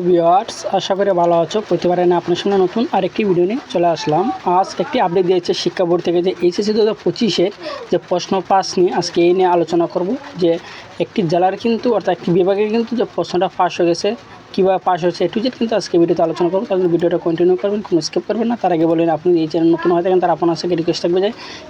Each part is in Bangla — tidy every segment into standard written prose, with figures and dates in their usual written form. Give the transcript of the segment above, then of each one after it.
ভিউয়ার্স, আশা করি ভালো আছো। প্রতিবারে না আপনার সামনে নতুন আরেকটি ভিডিও নিয়ে চলে আসলাম। আজ একটি আপডেট দিয়েছে শিক্ষা বোর্ড থেকে যে এইচএসসি 2025-এর যে প্রশ্ন পাস নিয়ে আজকে এই নিয়ে আলোচনা করব। যে একটি জেলার কিন্তু অর্থাৎ একটি বিভাগের কিন্তু যে প্রশ্নটা পাস হয়ে গেছে, কীভাবে পাস হয়েছে এ টু জেড কিন্তু আজকে ভিডিওতে আলোচনা করবো। তাহলে ভিডিওটা কন্টিনিউ করবেন, কোনো স্কিপ করবেন না। তার আগে বলেন, আপনি এই চ্যানেল নতুন হয়ে থাকেন তার আপনার সাথে রিকোয়েস্ট থাকবে যে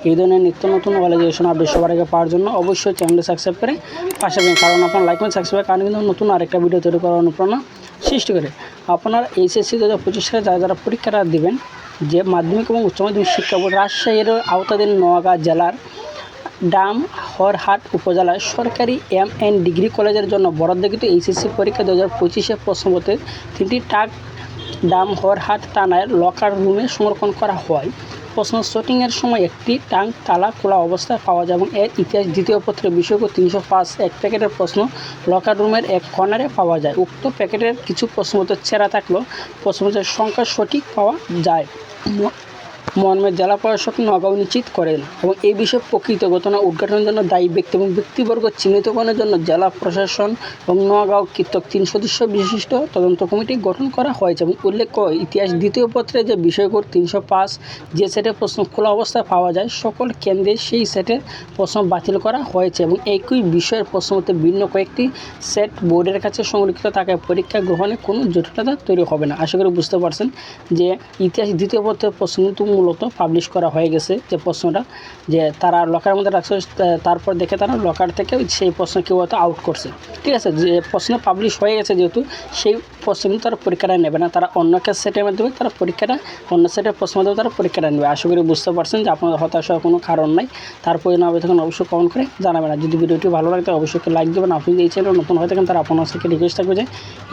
এই ধরনের নিত্য নতুন ভ্যালিডেশন আপডেট সবার আগে পাওয়ার জন্য অবশ্যই চ্যানেলটি সাবস্ক্রাইব করে পাশে থাকবেন। কারণ আপনার লাইক এবং সাবস্ক্রাইবের কারণে কিন্তু নতুন আরেকটা ভিডিও তৈরি করার অনুপ্রেরণা সৃষ্টি করে। আপনার এইচএসসি 2025 সালে যারা পরীক্ষাটা দেবেন, যে মাধ্যমিক এবং উচ্চ মাধ্যমিক শিক্ষা বোর্ড রাজশাহীর আওতাধীন নোয়াগাঁ জেলার ডামহরহাট উপজেলায় সরকারি এমএন ডিগ্রি কলেজের জন্য বরাদ্দকৃত এইচএসসি পরীক্ষা 2025-এর প্রশ্নপত্রের 3টি টাক ডামহরহাট থানার লকার রুমে সংরক্ষণ করা হয়। প্রশ্ন শুটিংয়ের সময় একটি টাঙ্ক তালা খোলা অবস্থায় পাওয়া যায় এবং এর ইতিহাস দ্বিতীয় পত্রের বিষয়কর 305 এক প্যাকেটের প্রশ্ন লকার রুমের এক কর্নারে পাওয়া যায়। উক্ত প্যাকেটের কিছু প্রশ্নপত্র ছেঁড়া থাকলেও প্রশ্নপত্রের সংখ্যা সঠিক পাওয়া যায় মর্মে জেলা প্রশাসক নওগাঁ নিশ্চিত করেন। এবং এই বিষয়ে প্রকৃত ঘটনা উদ্ঘাটনের জন্য দায়ী ব্যক্তি এবং ব্যক্তিবর্গ চিহ্নিতকরণের জন্য জেলা প্রশাসন এবং নওগাঁ কর্তৃক 3 সদস্য বিশিষ্ট তদন্ত কমিটি গঠন করা হয়েছে। এবং উল্লেখ্য, ইতিহাস দ্বিতীয় পত্রে যে বিষয়কর 305 যে সেটের প্রশ্ন খোলা অবস্থায় পাওয়া যায় সকল কেন্দ্রে সেই সেটের প্রশ্ন বাতিল করা হয়েছে এবং একই বিষয়ের প্রশ্নপত্রে ভিন্ন কয়েকটি সেট বোর্ডের কাছে সংরক্ষিত থাকায় পরীক্ষা গ্রহণে কোনো জটিলতা তৈরি হবে না। আশা করি বুঝতে পারছেন যে ইতিহাস দ্বিতীয় পত্রের প্রশ্ন কিন্তু মূলত পাবলিশ করা হয়ে গেছে। যে প্রশ্নটা যে তারা লকারের মধ্যে রাখছে, তারপর দেখে তারা লকার থেকে সেই প্রশ্ন কেউ হয়তো আউট করছে, ঠিক আছে। যে প্রশ্ন পাবলিশ হয়ে গেছে যেহেতু সেই প্রশ্ন কিন্তু তারা পরীক্ষাটা নেবে না, তারা অন্য সেটের মাধ্যমে তারা পরীক্ষাটা অন্য সেটের প্রশ্ন মাধ্যমে তারা পরীক্ষাটা নেবে। আশা করি বুঝতে পারছেন যে আপনাদের হতাশ হওয়ার কোনো কারণ নাই। তারপরে না হবে তখন অবশ্যই কমেন্ট করে জানাবেন। আর যদি ভিডিওটি ভালো লাগে তাহলে অবশ্যই লাইক দেবেন। আপনি যদি এই চ্যানেল নতুন হয়ে থাকেন তারা আপনার সাথে রিকোয়েস্ট থাকবে যে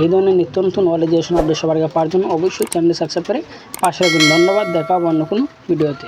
এই ধরনের নিত্য নতুন ভ্যালিডেশন আপডেট সবার আগে পাওয়ার জন্য অবশ্যই চ্যানেলটি সাবস্ক্রাইব করে পাশে রাখবেন। ধন্যবাদ, দেখা হবে অন্য কোনো ভিডিওতে।